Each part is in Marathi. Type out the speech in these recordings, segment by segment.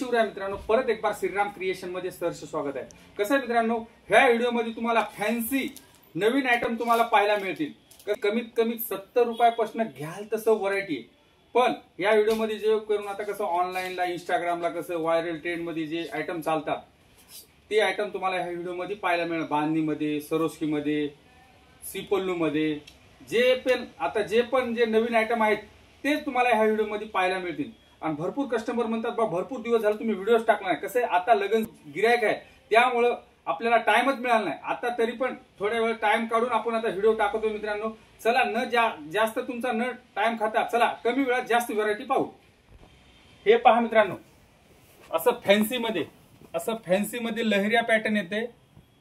शिवराय मित्रांनो, परत एक बार श्रीराम क्रिएशन मध्ये सहर्ष स्वागत आहे। कसं आहे मित्रांनो, ह्या व्हिडिओ मध्ये तुम्हाला फॅन्सी नवीन आयटम तुम्हाला पाहायला मिळतील। कमीत कमी 70 रुपयापासून घ्याल तसं व्हरायटी आहे। पण या व्हिडिओ मध्ये जे करून आता कसं ऑनलाईनला इंस्टाग्रामला कसं व्हायरल ट्रेंड मध्ये जे आयटम चालतात ते आयटम तुम्हाला ह्या व्हिडिओ मध्ये पाहायला मिळणार। बांधणी मध्ये, सरोस्की मध्ये, सीपल्लू मध्ये जे पण नवीन आयटम आहेत तेच तुम्हाला ह्या व्हिडिओ मध्ये पाहायला मिळतील। आणि भरपूर कस्टमर म्हणतात बा भरपूर दिवस झाले तुम्ही व्हिडिओज टाकला नाही, कसं आता लगन गिरायक आहे त्यामुळे आपल्याला टाइमच मिळाला नाही। आता तरी पण थोड्या वेळ टाइम काढून आपण आता व्हिडिओ टाकतो मित्रांनो। चला जास्त तुमचा न टाइम खाता, चला कमी वेळात जास्त व्हरायटी पाहू। हे पहा मित्रांनो, असं फॅन्सी मध्ये लहरिया पॅटर्न येते।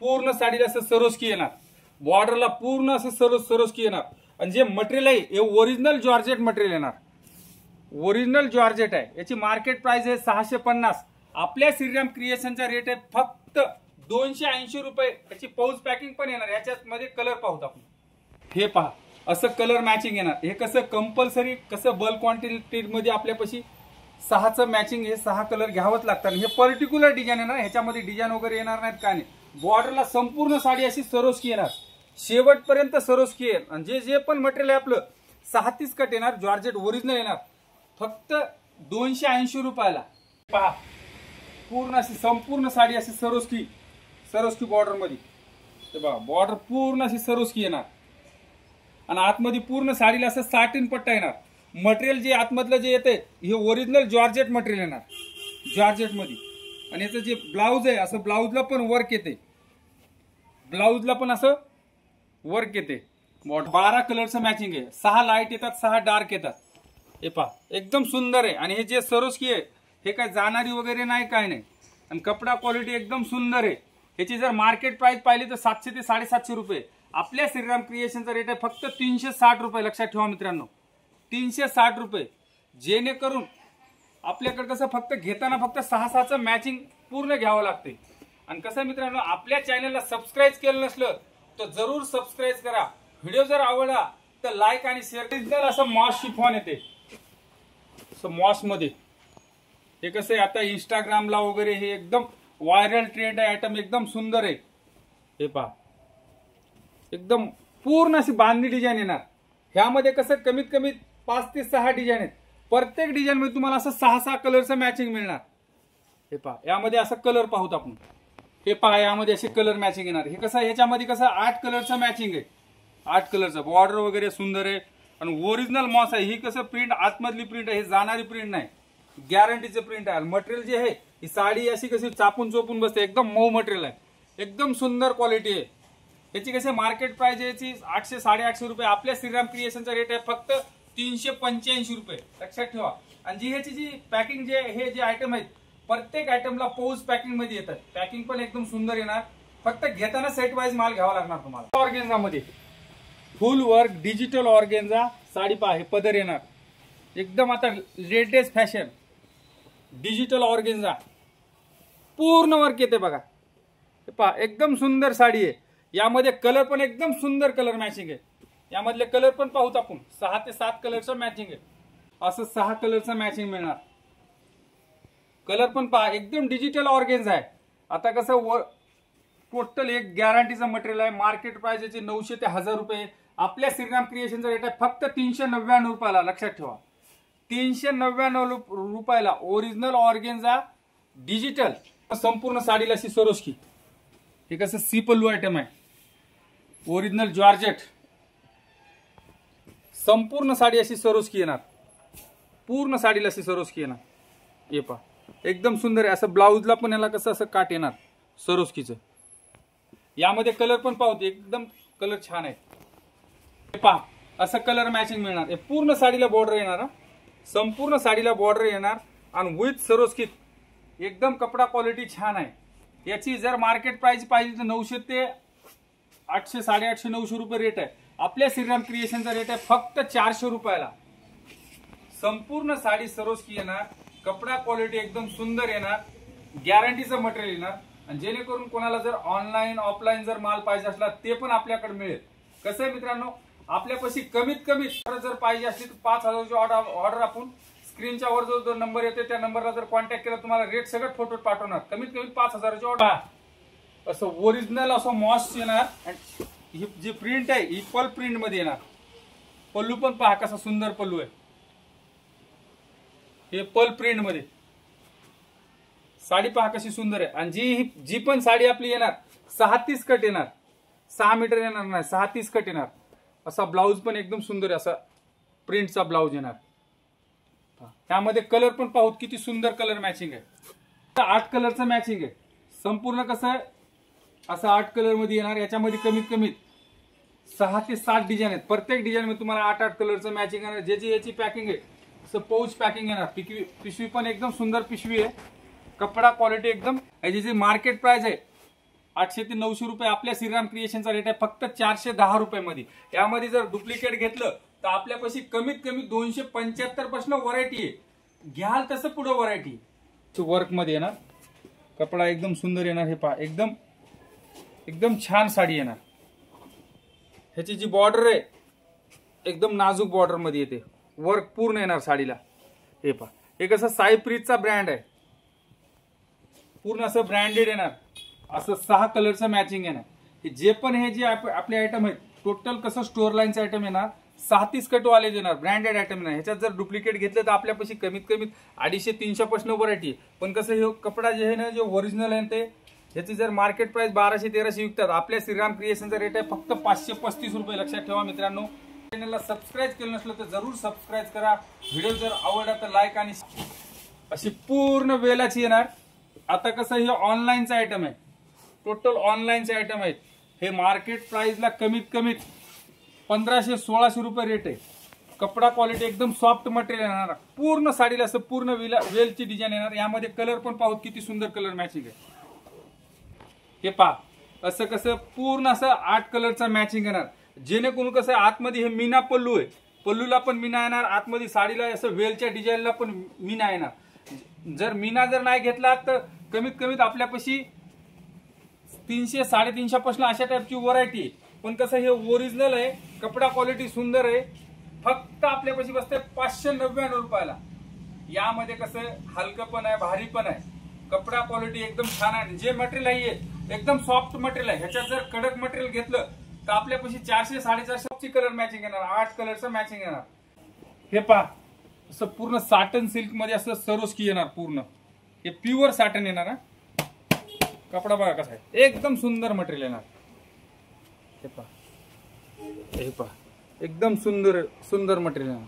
पूर्ण साडीला असं सरोस्की येणार, बॉर्डरला पूर्ण असं सरोस्की येणार। आणि जे मटेरियल आहे हे ओरिजिनल जॉर्जेट मटेरियल येणार। ओरिजिनल जॉर्जेट आहे, याची मार्केट प्राइस आहे 650। आपल्या श्रीराम क्रिएशनचा रेट आहे फक्त 280 रुपये। याची पाऊच पॅकिंग पण येणार। याच्यात मध्ये कलर पाहूत आपण। हे पहा, असं कलर मॅचिंग येणार। हे कसं कंपल्सरी कसं बल्क क्वांटिटी मध्ये आपल्यापाशी 6चं मॅचिंग, हे 6 कलर घ्यावंच लागतात। हे पर्टिक्युलर डिझाईन येणार, ह्याच्यामध्ये डिझाईन वगैरे येणार नाहीत का नाही। बॉर्डरला संपूर्ण साडी अशी सरोस्की येणार, शेवटपर्यंत सरोस्की येईल। आणि जे पण मटेरियल आहे आपलं 36 कट येणार, जॉर्जेट ओरिजिनल येणार फक्त 280 रुपयाला। पहा, पूर्ण अशी संपूर्ण साडी अशी सरोस्की बॉर्डर मध्ये, ते बघा बॉर्डर पूर्ण अशी सरोस्की येणार। आणि आतमध्ये पूर्ण साडीला असं साटिन पट्टा येणार। मटेरियल जे आतमधलं जे येते हे ओरिजिनल जॉर्जेट मटेरियल येणार, जॉर्जेट मध्ये। आणि याचं जे ब्लाउज आहे असं ब्लाउजला पण वर्क येते, ब्लाउजला पण असं वर्क येते। 12 कलरचं मॅचिंग आहे, 6 लाईट येतात, 6 डार्क येतात। हे पहा, एकदम सुंदर आहे। आणि हे जे सरोस्की आहे हे काय जाणारी वगैरे नाही, काय नाही। आणि कपडा क्वालिटी एकदम सुंदर आहे। याची जर मार्केट प्राइस पाहिली तर 700 ते 750 रुपये। आपल्या श्रीराम क्रिएशनचा रेट आहे फक्त 360 रुपये। लक्षात ठेवा मित्रांनो, 360 रुपये। जेणेकरून आपल्याकडे कसं फक्त घेताना फक्त 6-6चं मॅचिंग पूर्ण घ्यावं लागते। आणि कसं मित्रांनो, आपल्या चॅनलला सबस्क्राईब केलं नसलं तर जरूर सबस्क्राईब करा। व्हिडिओ जर आवडला तर लाईक आणि शेअर। असं मॉस शिफॉन येते, मॉस मध्ये। हे कसं आहे आता इंस्टाग्रामला वगैरे हे एकदम व्हायरल ट्रेंड आहे आयटम, एकदम सुंदर आहे। हे पहा, एकदम पूर्ण अशी बांधणी डिझाईन येणार। ह्यामध्ये कसं कमीत कमी 5 ते 6 डिझाईन आहेत। प्रत्येक डिझाईन मध्ये तुम्हाला असं 6-6 कलरचं मॅचिंग मिळणार। हे पहा, यामध्ये असं कलर पाहूत आपण। हे पहा, यामध्ये असे कलर मॅचिंग येणार। हे कसं याच्यामध्ये कसं 8 कलरचं मॅचिंग आहे, 8 कलरचं बॉर्डर वगैरे सुंदर आहे। आणि ओरिजिनल मॉस आहे। ही कसं प्रिंट आतमधली प्रिंट आहे, हे जाणारी प्रिंट नाही, गॅरंटीचे प्रिंट आहे। मटेरियल जे आहे ही साडी अशी कशी चापून चोपून बसते, एकदम मऊ मटेरियल आहे, एकदम सुंदर क्वालिटी आहे। याची कशी मार्केट प्राइस याची 800-850 रुपये। आपल्या श्रीराम क्रिएशनचा रेट आहे फक्त 385 रुपये। लक्षात ठेवा। आणि ह्याची जी पॅकिंग हे जे आयटम आहेत प्रत्येक आयटमला पाऊच पॅकिंग मध्ये येतात। पॅकिंग पण एकदम सुंदर येणार, फक्त घेताना सेट वाईज माल घ्यावा लागणार तुम्हाला। ऑर्गेन्झा मध्ये फुल वर्क डिजिटल ऑर्गेन्झा साडी पहा, हे पदर येणार एकदम आता लेटेस्ट फॅशन डिजिटल ऑर्गेन्झा, पूर्ण वर्क येते बघा। हे पहा, एकदम सुंदर साडी आहे। यामध्ये कलर पण एकदम सुंदर कलर मॅचिंग आहे। यामधले कलर पण पाहूत आपण, 6 ते 7 कलरचं मॅचिंग आहे। असं 6 कलरचं मॅचिंग मिळणार। कलर पण पहा, एकदम डिजिटल ऑर्गेन्झा आहे। आता कसं टोटल एक गॅरंटीचं मटेरियल आहे। मार्केट प्राइस याची 900 ते 1000 रुपये। आपल्या श्रीराम क्रिएशनचा रेट आहे फक्त 399 रुपयाला। लक्षात ठेवा, 399 रुपयाला ओरिजिनल ऑर्गेन्झा डिजिटल संपूर्ण साडीला अशी सरोस्की। हे कसं सीपल्लू आयटम आहे, ओरिजिनल जॉर्जेट। संपूर्ण साडी अशी सरोस्की येणार, पूर्ण साडीला अशी सरोस्की येणार। हे पहा, एकदम सुंदर आहे। असं ब्लाउजला पण याला कसं असं काट येणार सरोस्कीचं। यामध्ये कलर पण पाहते, एकदम कलर छान आहे। हे पहा, असं कलर मॅचिंग मिळणार। हे पूर्ण साडीला बॉर्डर येणार, संपूर्ण साडीला बॉर्डर येणार। आणि विथ सरोस्कीत एकदम कपडा क्वालिटी छान आहे। याची जर मार्केट प्राइस पाहिजे तर 900 ते 800, 850, 900 रुपये रेट आहे। आपल्या श्रीराम क्रिएशनचा रेट आहे फक्त 400 रुपयाला। संपूर्ण साडी सरोस्की येणार, कपडा क्वालिटी एकदम सुंदर येणार, गॅरंटीचं मटेरियल येणार। आणि जेणेकरून कोणाला जर ऑनलाईन ऑफलाईन जर माल पाहिजे असला ते पण आपल्याकडे मिळेल। कसं आहे मित्रांनो, आपल्यापाशी कमीत कमी जर पाहिजे असली तर 5000ची ऑर्डर आपण स्क्रीनच्या वर जो नंबर येतो त्या नंबरला जर कॉन्टॅक्ट केला तुम्हाला रेट सगळं फोटो पाठवणार, कमीत कमी 5,000ची ऑर्डर। असं ओरिजिनल असं मॉस येणार आणि ही जी प्रिंट आहे ही पल प्रिंट मध्ये येणार। पल्लू पण पहा कसा सुंदर पल्लू आहे, हे पल प्रिंट मध्ये। साडी पहा कशी सुंदर आहे आणि जी पण साडी आपली येणार 6-30 कट येणार, 6 मीटर येणार नाही, 6-30 कट येणार। असा ब्लाऊज पण एकदम सुंदर आहे, असा प्रिंटचा ब्लाऊज येणार। त्यामध्ये कलर पण पाहूत किती सुंदर कलर मॅचिंग आहे। 8 कलरचं मॅचिंग आहे संपूर्ण। कसं आहे असं 8 कलर मध्ये येणार। याच्यामध्ये कमीत कमी 6 ते 7 डिझाईन आहेत। प्रत्येक डिझाईन मध्ये तुम्हाला 8-8 कलरचं मॅचिंग येणार। ज्याची याची पॅकिंग आहे असं पाऊच पॅकिंग येणार। पिशवी पण एकदम सुंदर पिशवी आहे। कपडा क्वालिटी एकदम। याची जी मार्केट प्राइस आहे 800 ते 900 रुपये, आपल्या श्रीराम क्रिएशनचा रेट आहे फक्त 410 रुपये मध्ये। यामध्ये जर डुप्लिकेट घेतलं तर आपल्यापाशी कमीत कमी 275 पासून व्हरायटी आहे, घ्याल तसं पुढे व्हरायटी। वर्क मध्ये येणार, कपडा एकदम सुंदर येणार। हे पहा एकदम एकदम छान साडी येणार। ह्याची जी बॉर्डर आहे एकदम नाजूक बॉर्डर मध्ये येते, वर्क पूर्ण येणार साडीला। हे पहा हे कसं साईप्रीतचा ब्रँड आहे, पूर्ण असं ब्रँडेड येणार। असं 6 कलरचं मॅचिंग येणार। जे पण हे जे आपले आयटम आहेत टोटल कसं स्टोअर लाईनचे आयटम येणार, 6-30 कट वाले येणार, ब्रँडेड आयटम येणार। ह्याच्यात जर डुप्लिकेट घेतलं तर आपल्यापाशी कमीत कमी 250-300 पासून व्हरायटी आहे। पण कसं हे कपडा जे आहे ना जे ओरिजिनल आहे ते ह्याची जर मार्केट प्राइस 1200-1300 विकतात, आपल्या श्रीराम क्रिएशनचा रेट आहे फक्त 535 रुपये। लक्षात ठेवा मित्रांनो। चॅनलला सबस्क्राईब केलं नसलं तर जरूर सबस्क्राईब करा। व्हिडिओ जर आवडला तर लाईक आणि अशी पूर्ण वेलाची येणार। आता कसं हे ऑनलाईनचं आयटम आहे, टोटल ऑनलाईनचे आयटम आहेत। हे मार्केट प्राइसला कमीत कमी 1500-1600 रुपये रेट आहे। कपडा क्वालिटी एकदम सॉफ्ट मटेरियल येणार। पूर्ण साडीला असं पूर्ण वेलची डिझाईन येणार। यामध्ये कलर पण पाहू किती सुंदर कलर मॅचिंग आहे। हे पहा असं कसं पूर्ण असं 8 कलरचा मॅचिंग येणार। जेणेकरून कसं आतमध्ये हे मीना पल्लू आहे, पल्लूला पण मीना येणार, आतमध्ये साडीला असं वेलच्या डिझाईनला पण मीना येणार। जर मीना जर नाही घेतला तर कमीत कमीत आपल्यापाशी 300-350 पासून अशा टाईपची व्हरायटी आहे। पण कसं हे ओरिजिनल आहे, कपडा क्वालिटी सुंदर आहे, फक्त आपल्यापाशी बसते 599 रुपयाला। यामध्ये कसं हलकं पण आहे, भारी पण आहे, कपडा क्वालिटी एकदम छान आहे। जे मटेरियल आहे एकदम सॉफ्ट मटेरियल आहे। ह्याच्यात जर कडक मटेरियल घेतलं तर आपल्यापाशी 400-450 कलर मॅचिंग येणार, 8 कलरचं मॅचिंग येणार। हे पहा असं पूर्ण साटन सिल्क मध्ये असं सरोस्की येणार पूर्ण। हे प्युअर साटन येणार। कपडा बघा कसा आहे, एकदम सुंदर मटेरियल येणार। हे पहा एकदम सुंदर सुंदर मटेरियल येणार।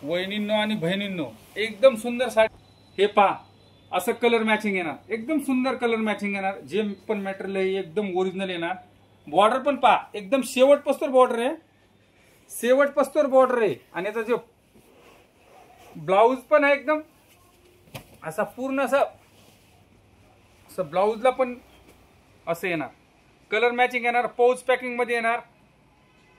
वहिनींनो आणि बहिणींनो एकदम सुंदर साडी। हे पहा असं कलर मॅचिंग येणार, एकदम सुंदर कलर मॅचिंग येणार। जे पण मटेरियल आहे एकदम ओरिजिनल येणार। बॉर्डर पण पहा एकदम शेवट पस्तोर बॉर्डर आहे, शेवट पस्तोर बॉर्डर आहे। आणि याचा जो ब्लाउज पण आहे एकदम असा पूर्ण असं ब्लाउजला पण असं येणार, कलर मॅचिंग येणार, पाऊच पॅकिंग मध्ये येणार।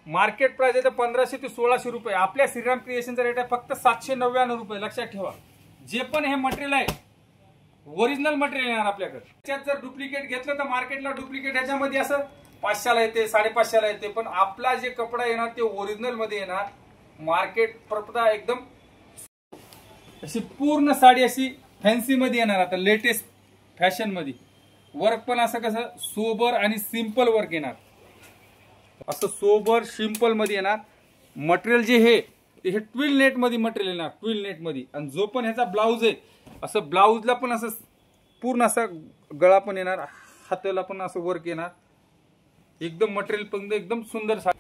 मार्केट प्राइस आहे 1500 ते 1600 रुपये, आपल्या श्रीराम क्रिएशनचा रेट आहे फक्त 799 रुपये। लक्षात ठेवा जे पण हे मटेरियल आहे ओरिजिनल मटेरियल येणार आपल्याकडे। त्याच्यात जर डुप्लिकेट घेतलं तर मार्केटला डुप्लिकेट ह्याच्यामध्ये असं 500ला येते, 550ला येते, पण आपला जे कपडा येणार ते ओरिजिनल मध्ये येणार। मार्केट प्रपदा एकदम अशी पूर्ण साडी अशी फॅन्सी मध्ये येणार। आता लेटेस्ट फॅशन मध्ये वर्क पण असं कसं सोबर आणि सिंपल वर्क येणार, असं सोबर सिंपल मध्ये येणार। मटेरियल जे हे ट्विल नेट मध्ये मटेरियल येणार, ट्विल नेट मध्ये। आणि जो पण ह्याचा ब्लाउज आहे असं ब्लाउजला पण असं पूर्ण असा गळा पण येणार, हाताला पण असं वर्क येणार। एकदम मटेरियल पण एकदम सुंदर साडी।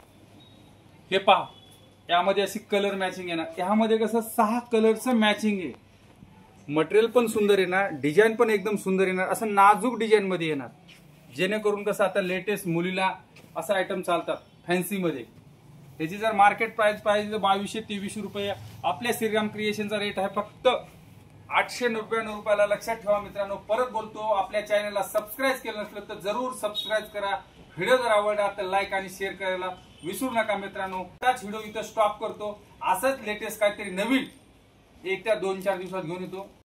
हे पहा यामध्ये अशी कलर मॅचिंग येणार। यामध्ये कसं 6 कलरचं मॅचिंग आहे। मटेरियल पण सुंदर येणार, डिझाईन पण एकदम सुंदर येणार, असं नाजूक डिझाईन मध्ये येणार। जेणेकरून कसं आता लेटेस्ट मुलीला असं आयटम चालतात फॅन्सी मध्ये। याची जर मार्केट प्राइस पाहिजे तर 2200-2300 रुपये। आपल्या श्रीराम क्रिएशनचा रेट आहे फक्त 899 रुपयाला। लक्षात ठेवा मित्रांनो, परत बोलतो आपल्या चॅनलला सबस्क्राईब केलं नसलं तर जरूर सबस्क्राईब करा। व्हिडिओ जर आवडला तर लाईक आणि शेअर करायला विसरू नका मित्रांनो। त्याच व्हिडिओ इथं स्टॉप करतो, असंच लेटेस्ट काहीतरी नवीन 1 ते 2-4 दिवसात घेऊन येतो।